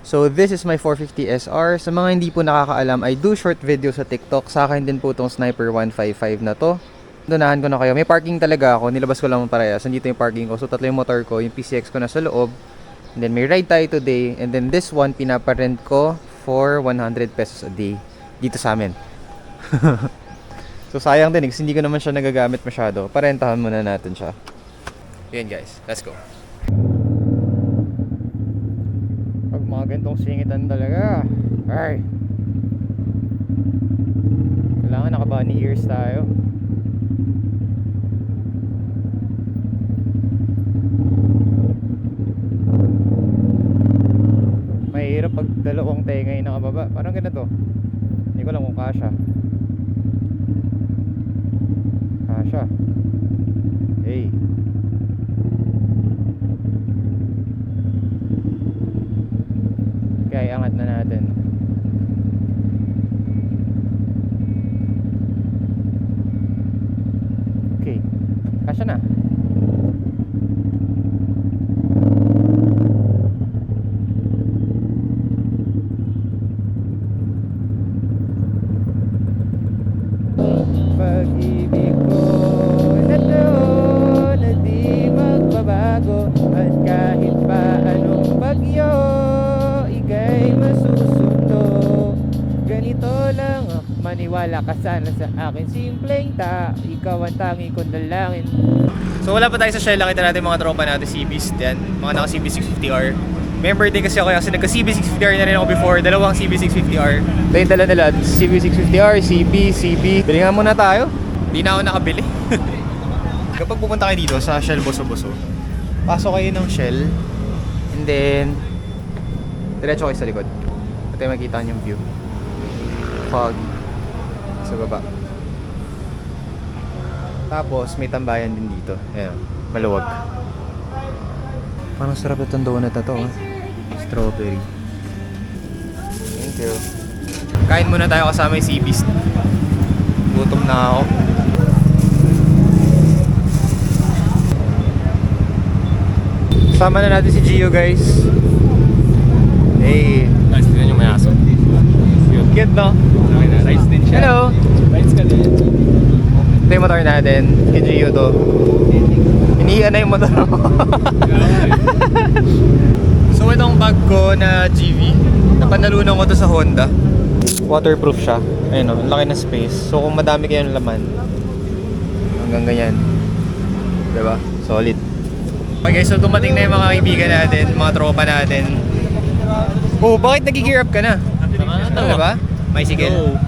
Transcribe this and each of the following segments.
So this is my 450 SR. Sa mga hindi po nakakaalam, I do short video sa TikTok. Sa akin din po itong Sniper 155 na to. Donahan ko na kayo. May parking talaga ako. Nilabas ko lang parehas. Nandito yung parking ko. So tatlo yung motor ko. Yung PCX ko na sa loob. And then may ride tayo today. And then this one, pinaparent ko for 100 pesos a day. Dito sa amin. So sayang din kasi hindi ko naman siya nagagamit masyado. Parentahan muna natin siya. Yun guys, let's go. Pag mga ganitong singitan talaga, ay, kailangan naka-bunny ears tayo. Mahirap pag dalawang tenga yung nakababa. Parang ganito. Hindi ko alam kung kasha. Kasha. Hey. Okay, angat na natin. Okay. Kasha na. Pag-ibig ko na doon na di magbabago. At kahit pa anong bagyo, ika'y masusundo. Ganito lang, maniwala ka sana sa akin. Simpleng ikaw ang tangi kong dalangin. So wala pa tayo sa Shell, nakita natin mga tropa natin CBs yan, mga naka CB 650R. Member din kasi ako kasi nagka CB 650R na rin ako before, dalawang CB 650R. Ito yung dala nila, CB 650R, CB. Bili nga muna tayo. Hindi na ako nakabili. Kapag pupunta kayo dito sa Shell Boso-Boso, pasok kayo ng Shell, and then diretso kayo sa likod. Ito yung makikita nyo yung view. Fog sa baba. Tapos may tambayan din dito. Ayan, maluwag. Parang sarap itong donut na to. Strawberry. Thank you. Kain muna tayo kasama yung CBs. Gutom na ako. Sama na natin si Gio, guys. Hey. Nice din yung may aso. Cute, no? Okay na, rice din siya. Hello! Rice ka din. Ito yung motor natin. Kay Gio to. Iniiyan na yung motor ko. So itong bag ko na GV, napanalunan ko to sa Honda. Waterproof siya. Ayun o, ang laki na space. So kung madami kayong laman, hanggang ganyan. Diba? Solid. Okay, so dumating na yung mga kaibigan natin, mga tropa natin. Oh, bakit nag-gear up ka na? Ano ba? Bicycle.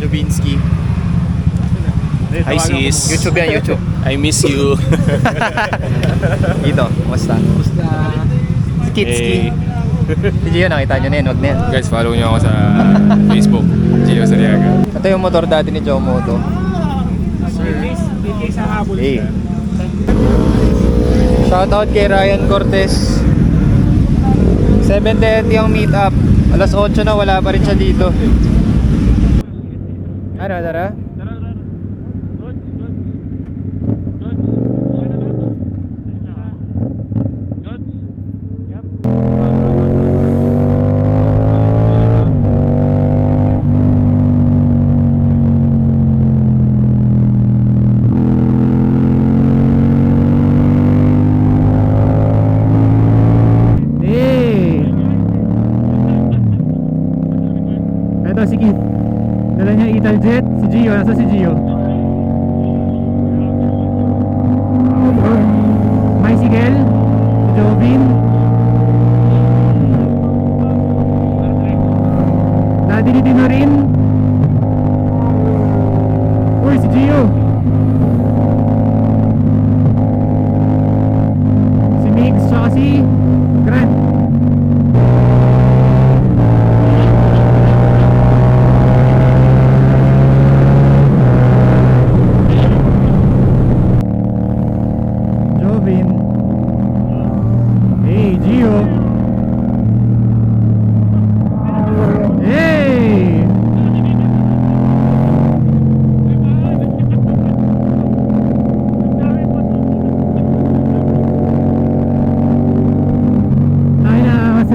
Jobinski. Hi sis. YouTube yan, YouTube. I miss you. Dito, kumusta? Skitski. Si Gio, nakita nyo na yun, wag na yan. Guys, follow nyo ako sa Facebook. Gio Sariaga. Ito yung motor dati ni Jomoto. Hey. Shoutout kay Ryan Cortez. 7:30 yung meet up. Alas 8 na, wala pa rin siya dito. Ano, tara? Ito si Keith. Dala niya Italjet. Si Gio. Nasa si Gio? Bicycle. Si Jovin. Daddy ni Dino rin. Uy, si Gio. Si Mix. Tsaka si Grant. Hey, Gio. Hey!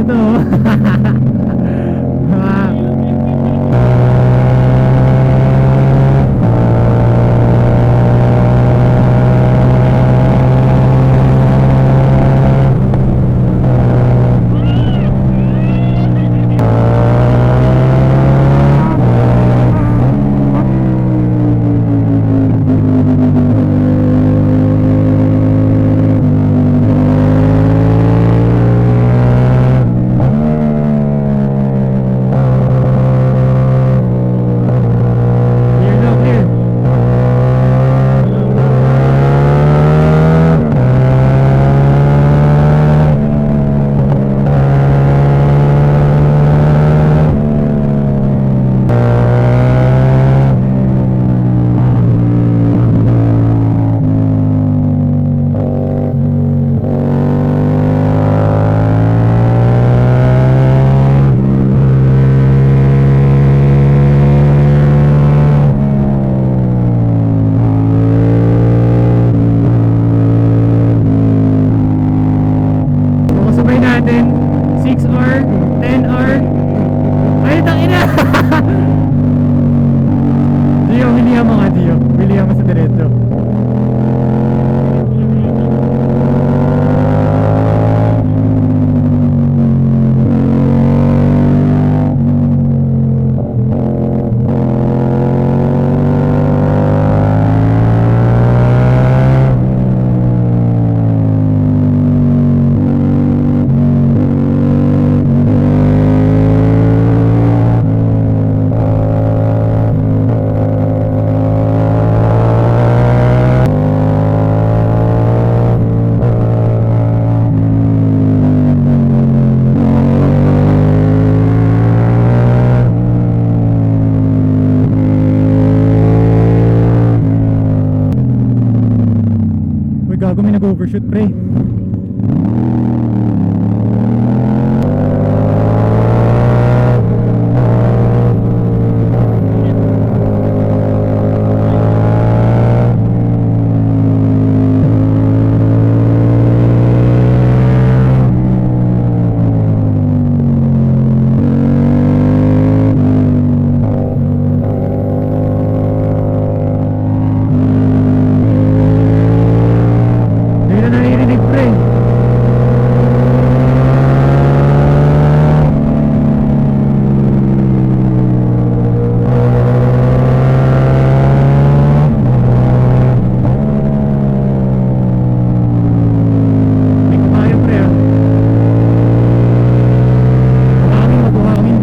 to. Ah, clear daw, clear. Kung sabay natin 6R, 10R. Ay, tangina. Dio, bilihan mo nga, Dio. Bilihan mo sa diretso. Uy, gago, may nag-overshoot, pre. Hindi na naririnig, pre. May kumayo, pre, ah. Buhangin mo, buhangin.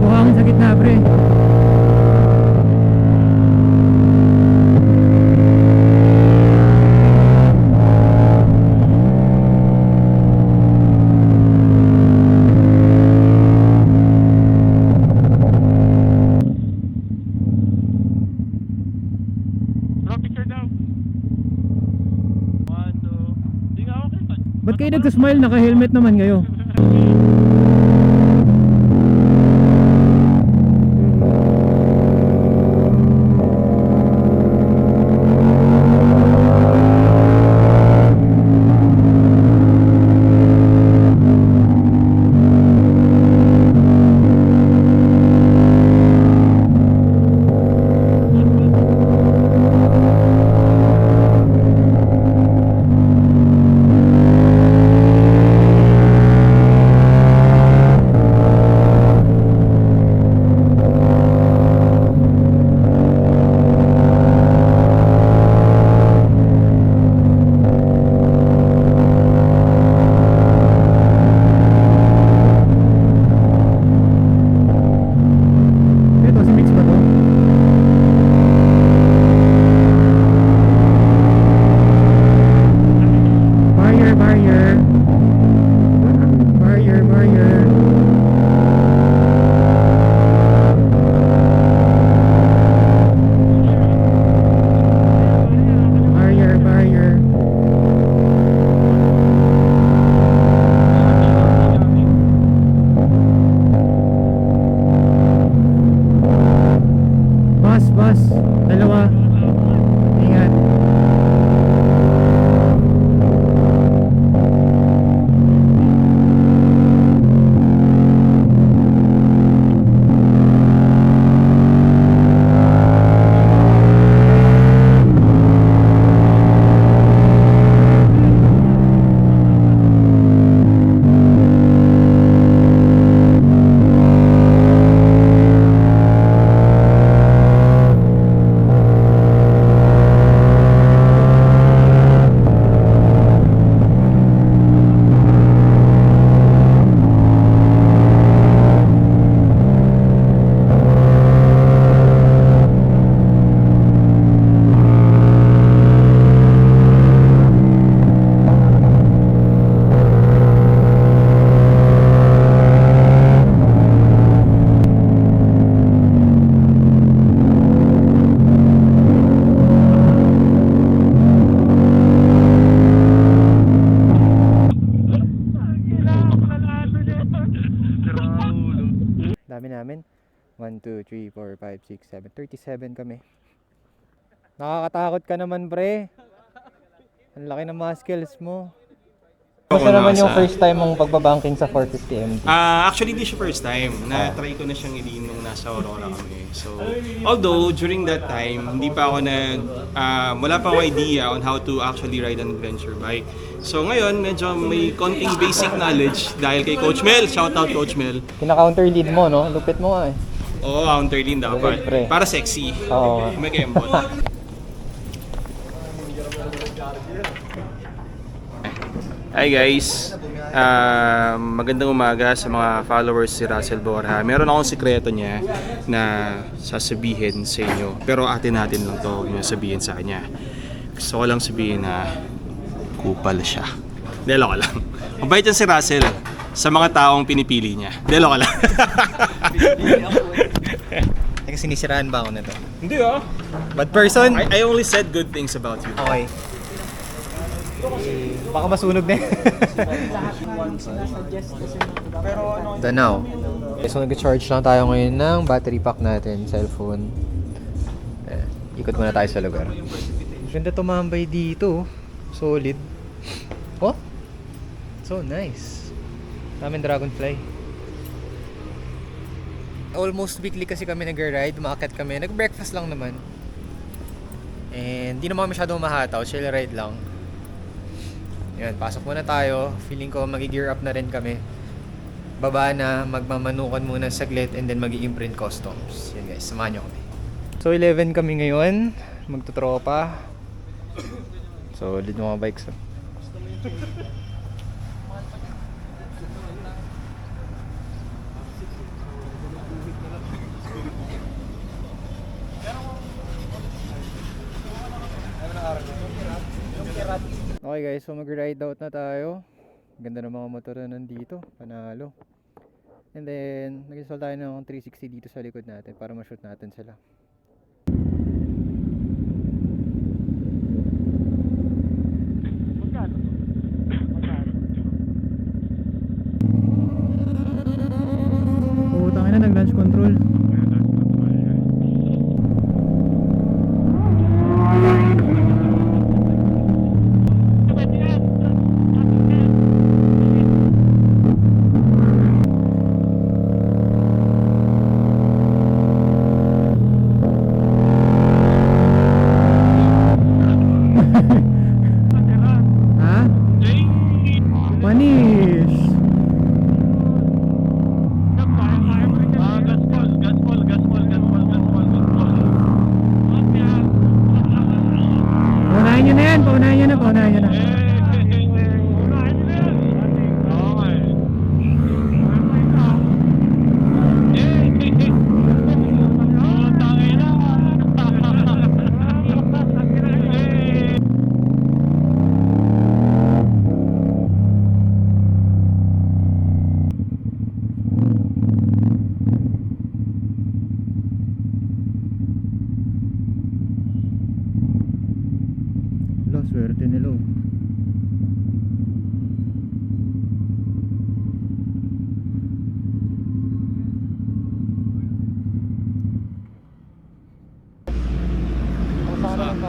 Buhangin sa gitna, pre. Bro, picture daw. 1, 2. Di nga ako kita. Ba't kayo nag-smile? Naka-helmet naman kayo. 2, 3, 4, 5, 6, 7. 37 kami. Nakakatakot ka naman, pre. Ang laki ng muscles mo. Basta naman yung first time mong pagbabanking sa 450 MT. Actually, di siya first time. Na-try ko na siyang i-lean nung nasa Aurora kami. So, although during that time, hindi pa ako wala pa akong idea on how to actually ride an adventure bike. So ngayon, medyo may konting basic knowledge dahil kay Coach Mel. Shout out Coach Mel. Kina-counter lead mo, no? Lupit mo nga eh. Oo, counter lean dapat. Pre. Para sexy. Oo. May kembot. Hi guys, magandang umaga sa mga followers si Russell Borja. Meron akong sikreto niya na sasabihin sa inyo, pero atin natin lang to, huwag niyo sabihin sa kanya. Gusto ko lang sabihin na kupal siya. Delo ka lang. Mabait yan si Russell sa mga taong pinipili niya. Delo ka lang. Teka, sinisiraan ba ako na to? Hindi ah. Bad person? I only said good things about you. Okay. Baka masunog na yun. Tanaw. Okay, so nag-charge lang tayo ngayon ng battery pack natin, cellphone. Ikot muna tayo sa lugar. Ganda tumambay dito. Solid. Oh? So nice. Daming dragonfly. Almost weekly kasi kami nag-ride, umaakit kami. Nag-breakfast lang naman. And di naman masyadong mahataw, chill ride lang. Yan, pasok muna tayo. Feeling ko magi-gear up na rin kami. Baba na, magmamanukan muna saglit and then mag-i-imprint customs. Yan guys, samahan nyo kami. So 11 kami ngayon, magtutropa. So, ulit mga bikes. Okay guys, so mag-ride out na tayo. Ganda ng mga motor na nandito, panalo. And then, nag-install tayo ng 360 dito sa likod natin para ma-shoot natin sila. Putang ina, nag-launch control. Swerte nila.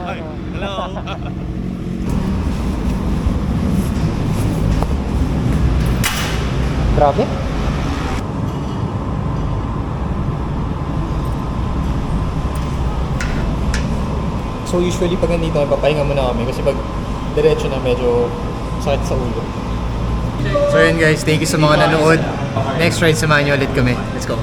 Hi. Hello. Grabe. So usually pag nandito, papahinga muna kami kasi pag diretso na medyo sakit sa ulo. So yun guys, thank you sa mga nanood. Next ride, samahan nyo ulit kami. Let's go.